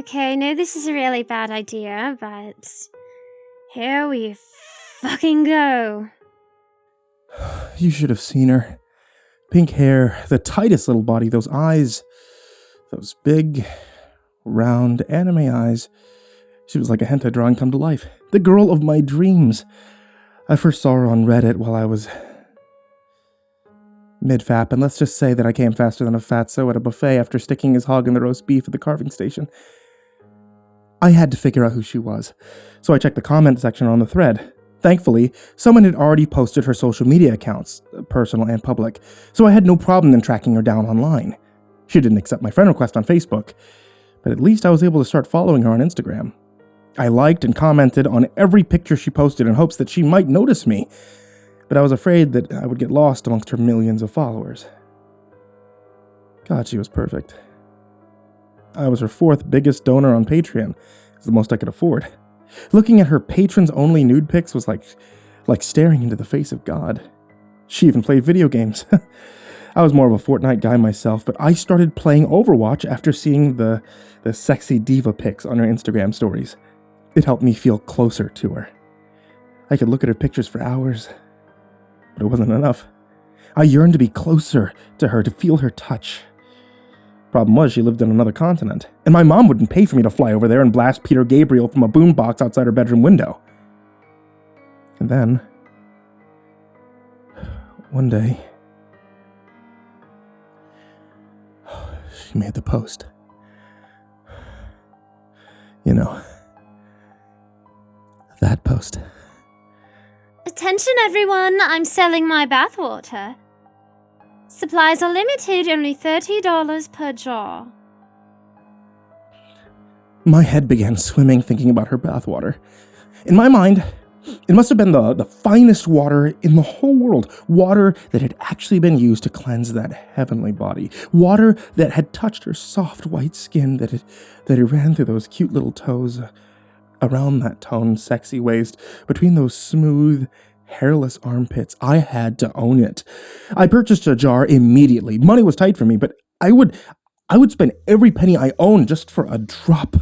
Okay, I know this is a really bad idea, but here we fucking go. You should have seen her. Pink hair, the tightest little body, those eyes, those big, round anime eyes. She was like a hentai drawing come to life. The girl of my dreams. I first saw her on Reddit while I was mid-fap, and let's just say that I came faster than a fatso at a buffet after sticking his hog in the roast beef at the carving station. I had to figure out who she was, so I checked the comment section on the thread. Thankfully, someone had already posted her social media accounts, personal and public, so I had no problem in tracking her down online. She didn't accept my friend request on Facebook, but at least I was able to start following her on Instagram. I liked and commented on every picture she posted in hopes that she might notice me, but I was afraid that I would get lost amongst her millions of followers. God, she was perfect. I was her 4th biggest donor on Patreon. It's the most I could afford. Looking at her patrons-only nude pics was like staring into the face of God. She even played video games. I was more of a Fortnite guy myself, but I started playing Overwatch after seeing the sexy diva pics on her Instagram stories. It helped me feel closer to her. I could look at her pictures for hours, but it wasn't enough. I yearned to be closer to her, to feel her touch. Problem was, she lived on another continent, and my mom wouldn't pay for me to fly over there and blast Peter Gabriel from a boombox outside her bedroom window. And then, one day, she made the post. You know, that post. Attention everyone, I'm selling my bathwater. Supplies are limited, only $30 per jar. My head began swimming thinking about her bathwater. In my mind, it must have been the finest water in the whole world. Water that had actually been used to cleanse that heavenly body. Water that had touched her soft white skin, that it ran through those cute little toes, around that toned, sexy waist, between those smooth, hairless armpits. I had to own it. I purchased a jar immediately. Money was tight for me, but I would spend every penny I owned just for a drop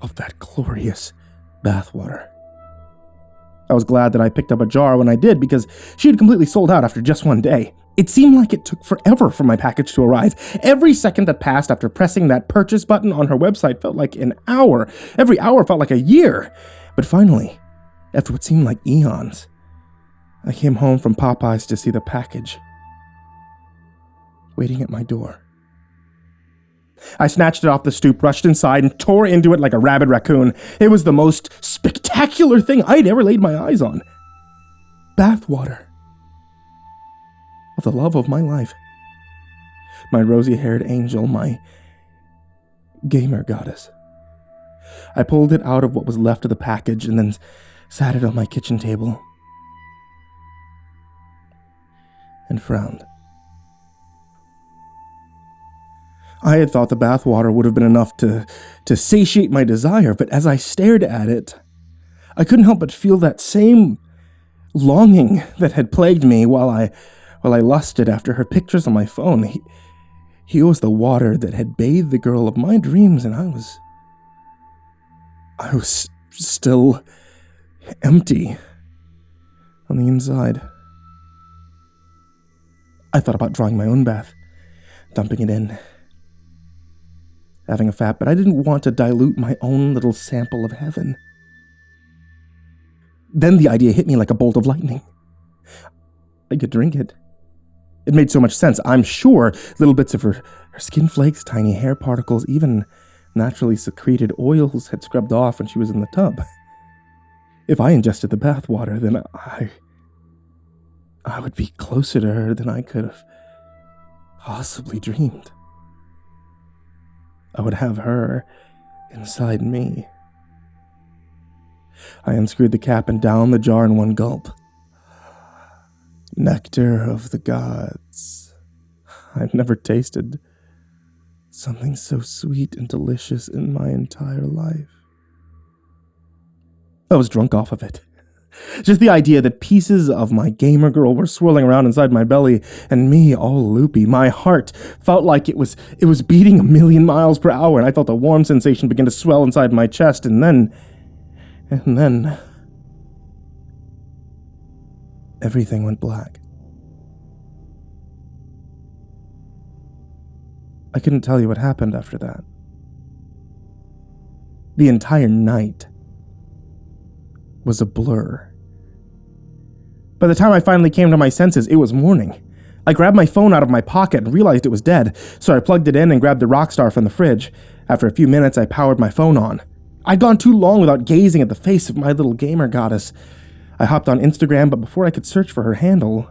of that glorious bathwater. I was glad that I picked up a jar when I did, because she had completely sold out after just one day. It seemed like it took forever for my package to arrive. Every second that passed after pressing that purchase button on her website felt like an hour. Every hour felt like a year. But finally, after what seemed like eons, I came home from Popeye's to see the package waiting at my door. I snatched it off the stoop, rushed inside, and tore into it like a rabid raccoon. It was the most spectacular thing I'd ever laid my eyes on. Bathwater. Of the love of my life. My rosy-haired angel, my gamer goddess. I pulled it out of what was left of the package and then sat it on my kitchen table and frowned. I had thought the bathwater would have been enough to satiate my desire, but as I stared at it, I couldn't help but feel that same longing that had plagued me while I lusted after her pictures on my phone. He was the water that had bathed the girl of my dreams, and I was still empty on the inside. I thought about drawing my own bath, dumping it in, having a fat, but I didn't want to dilute my own little sample of heaven. Then the idea hit me like a bolt of lightning. I could drink it. It made so much sense. I'm sure little bits of her skin flakes, tiny hair particles, even naturally secreted oils had scrubbed off when she was in the tub. If I ingested the bathwater, then I would be closer to her than I could have possibly dreamed. I would have her inside me. I unscrewed the cap and downed the jar in one gulp. Nectar of the gods. I've never tasted something so sweet and delicious in my entire life. I was drunk off of it. Just the idea that pieces of my gamer girl were swirling around inside my belly, and me all loopy. My heart felt like it was beating 1,000,000 miles per hour, and I felt a warm sensation begin to swell inside my chest, and then... everything went black. I couldn't tell you what happened after that. The entire night was a blur. By the time I finally came to my senses, it was morning. I grabbed my phone out of my pocket and realized it was dead, so I plugged it in and grabbed the Rockstar from the fridge. After a few minutes, I powered my phone on. I'd gone too long without gazing at the face of my little gamer goddess. I hopped on Instagram, but before I could search for her handle,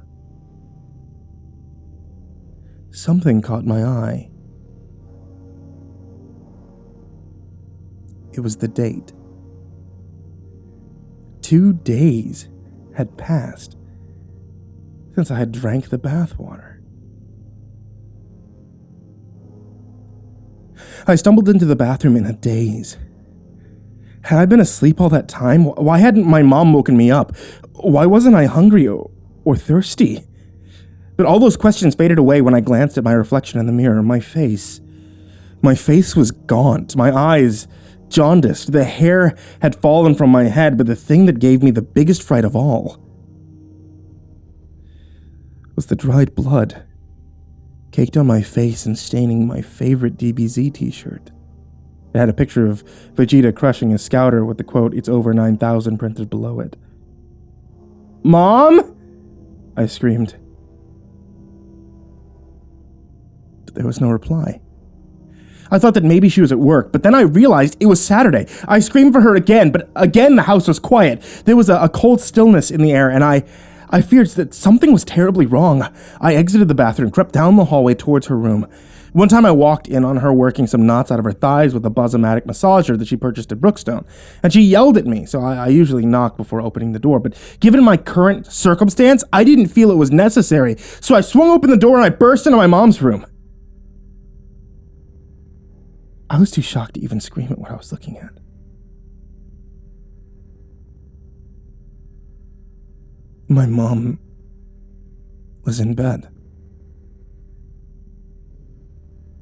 something caught my eye. It was the date. 2 days had passed since I had drank the bathwater. I stumbled into the bathroom in a daze. Had I been asleep all that time? Why hadn't my mom woken me up? Why wasn't I hungry or thirsty? But all those questions faded away when I glanced at my reflection in the mirror. My face was gaunt. My eyes jaundiced. The hair had fallen from my head, but the thing that gave me the biggest fright of all was the dried blood caked on my face and staining my favorite DBZ t-shirt. It had a picture of Vegeta crushing a scouter with the quote, "It's over 9,000 printed below it. "Mom!" I screamed. But there was no reply. I thought that maybe she was at work, but then I realized it was Saturday. I screamed for her again, but again the house was quiet. There was a cold stillness in the air, and I feared that something was terribly wrong. I exited the bathroom, crept down the hallway towards her room. One time I walked in on her working some knots out of her thighs with a Buzz-O-Matic massager that she purchased at Brookstone, and she yelled at me, so I usually knock before opening the door, but given my current circumstance, I didn't feel it was necessary, so I swung open the door and I burst into my mom's room. I was too shocked to even scream at what I was looking at. My mom was in bed.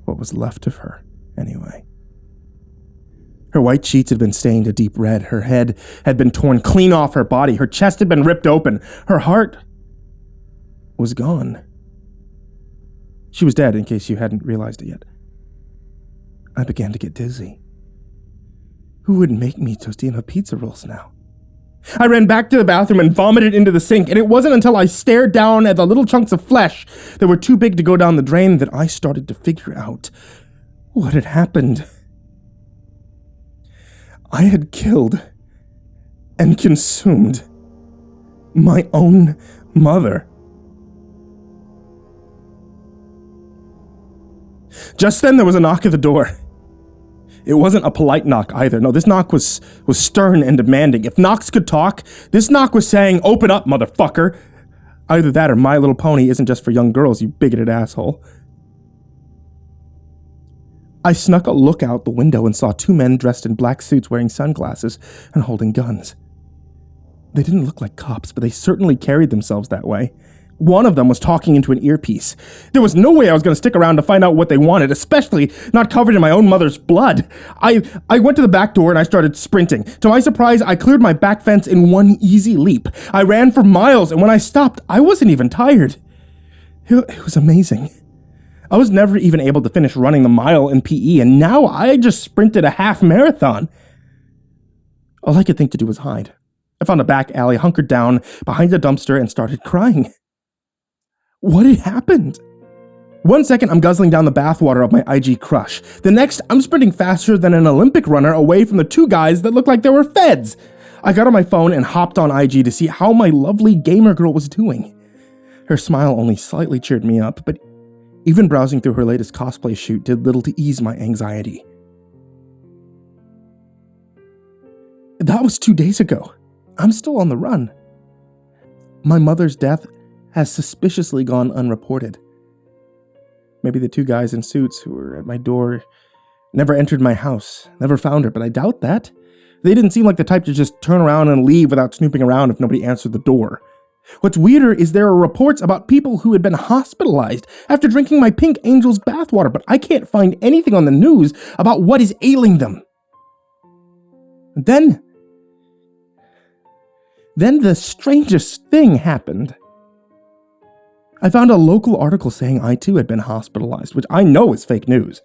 What was left of her, anyway. Her white sheets had been stained a deep red. Her head had been torn clean off her body. Her chest had been ripped open. Her heart was gone. She was dead, in case you hadn't realized it yet. I began to get dizzy. Who would make me Tostino pizza rolls now? I ran back to the bathroom and vomited into the sink, and it wasn't until I stared down at the little chunks of flesh that were too big to go down the drain that I started to figure out what had happened. I had killed and consumed my own mother. Just then there was a knock at the door. It wasn't a polite knock either. No, this knock was stern and demanding. If knocks could talk, this knock was saying, "Open up, motherfucker." Either that or My Little Pony isn't just for young girls, you bigoted asshole. I snuck a look out the window and saw 2 men dressed in black suits wearing sunglasses and holding guns. They didn't look like cops, but they certainly carried themselves that way. One of them was talking into an earpiece. There was no way I was going to stick around to find out what they wanted, especially not covered in my own mother's blood. I went to the back door and I started sprinting. To my surprise, I cleared my back fence in one easy leap. I ran for miles, and when I stopped, I wasn't even tired. It was amazing. I was never even able to finish running the mile in PE, and now I just sprinted a half marathon. All I could think to do was hide. I found a back alley, hunkered down behind a dumpster, and started crying. What had happened? 1 second, I'm guzzling down the bathwater of my IG crush. The next, I'm sprinting faster than an Olympic runner away from the 2 guys that looked like they were feds. I got on my phone and hopped on IG to see how my lovely gamer girl was doing. Her smile only slightly cheered me up, but even browsing through her latest cosplay shoot did little to ease my anxiety. That was 2 days ago. I'm still on the run. My mother's death has suspiciously gone unreported. Maybe the 2 guys in suits who were at my door never entered my house, never found her, but I doubt that. They didn't seem like the type to just turn around and leave without snooping around if nobody answered the door. What's weirder is there are reports about people who had been hospitalized after drinking my Pink Angel's bathwater, but I can't find anything on the news about what is ailing them. Then the strangest thing happened. I found a local article saying I too had been hospitalized, which I know is fake news.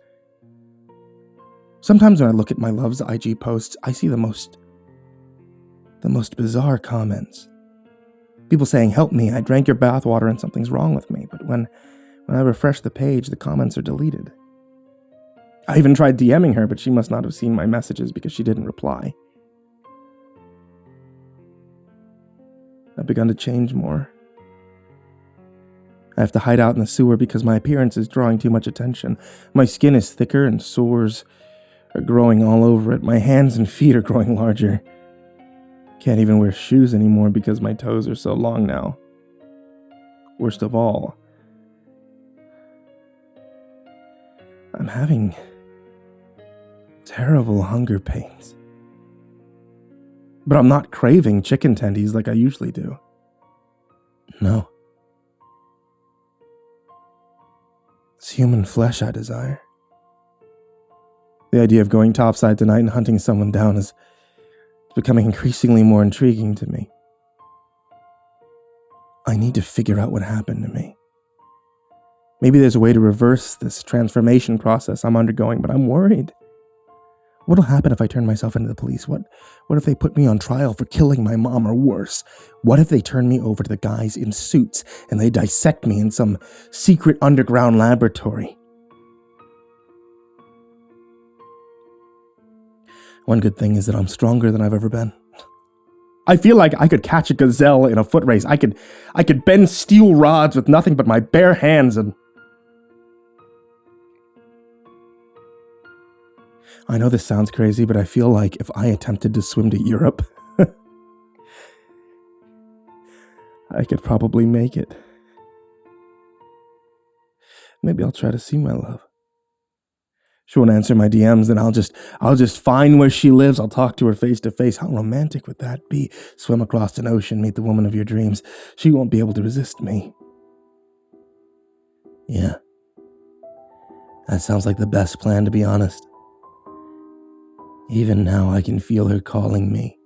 Sometimes when I look at my love's IG posts, I see the most bizarre comments. People saying, "Help me, I drank your bathwater and something's wrong with me." But when I refresh the page, the comments are deleted. I even tried DMing her, but she must not have seen my messages because she didn't reply. I've begun to change more. I have to hide out in the sewer because my appearance is drawing too much attention. My skin is thicker and sores are growing all over it. My hands and feet are growing larger. Can't even wear shoes anymore because my toes are so long now. Worst of all, I'm having terrible hunger pains. But I'm not craving chicken tendies like I usually do. No. It's human flesh I desire. The idea of going topside tonight and hunting someone down is becoming increasingly more intriguing to me. I need to figure out what happened to me. Maybe there's a way to reverse this transformation process I'm undergoing, but I'm worried. What'll happen if I turn myself into the police? What if they put me on trial for killing my mom, or worse? What if they turn me over to the guys in suits and they dissect me in some secret underground laboratory? One good thing is that I'm stronger than I've ever been. I feel like I could catch a gazelle in a foot race. I could bend steel rods with nothing but my bare hands, and I know this sounds crazy, but I feel like if I attempted to swim to Europe, I could probably make it. Maybe I'll try to see my love. She won't answer my DMs, then I'll just find where she lives. I'll talk to her face to face. How romantic would that be? Swim across an ocean, meet the woman of your dreams. She won't be able to resist me. Yeah. That sounds like the best plan, to be honest. Even now, I can feel her calling me.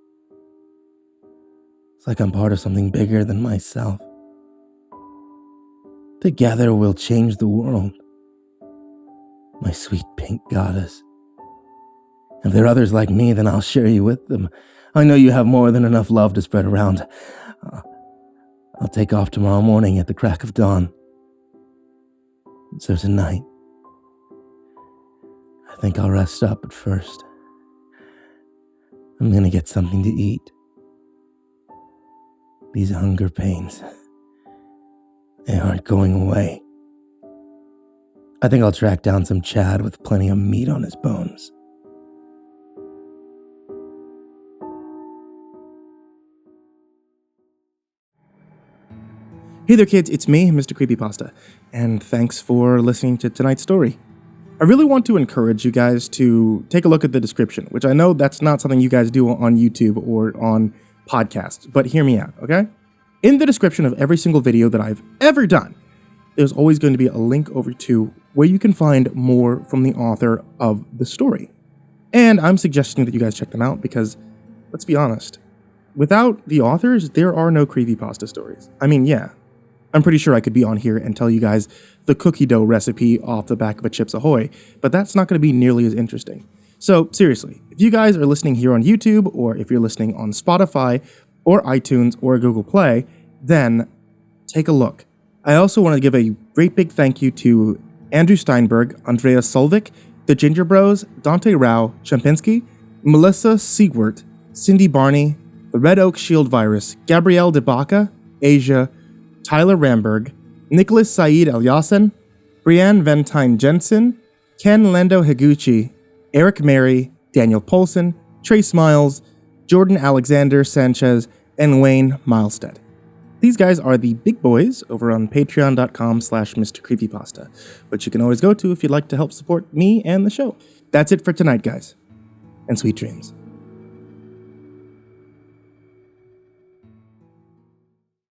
It's like I'm part of something bigger than myself. Together, we'll change the world. My sweet pink goddess. If there are others like me, then I'll share you with them. I know you have more than enough love to spread around. I'll take off tomorrow morning at the crack of dawn. So tonight, I think I'll rest up, but first, I'm gonna get something to eat. These hunger pains, they aren't going away. I think I'll track down some Chad with plenty of meat on his bones. Hey there kids, it's me, MrCreepyPasta, and thanks for listening to tonight's story. I really want to encourage you guys to take a look at the description, which I know that's not something you guys do on YouTube or on podcasts, but hear me out, okay? In the description of every single video that I've ever done, there's always going to be a link over to where you can find more from the author of the story. And I'm suggesting that you guys check them out because, let's be honest, without the authors, there are no creepypasta stories. I mean, yeah, I'm pretty sure I could be on here and tell you guys the cookie dough recipe off the back of a Chips Ahoy, but that's not going to be nearly as interesting. So seriously, if you guys are listening here on YouTube, or if you're listening on Spotify, or iTunes, or Google Play, then take a look. I also want to give a great big thank you to Andrew Steinberg, Andreas Solvik, TheGingerBroz, Dante, Rowe, Chompski, Melissa Sweigart, Sindee Barney, TheRedOakShieldVirus, Gabrielle de Baca, Asia, Tyler Ramberg, Nicholas Saeid Alyain, Brianna Van Tine-Janzen, Ken Lando Higuchi, Erik Mary, Daniel Poulsen, Trace Miles, Jordan Alexander Sanchez, and Wayne Milstead. These guys are the big boys over on patreon.com/MrCreepyPasta, which you can always go to if you'd like to help support me and the show. That's it for tonight, guys, and sweet dreams.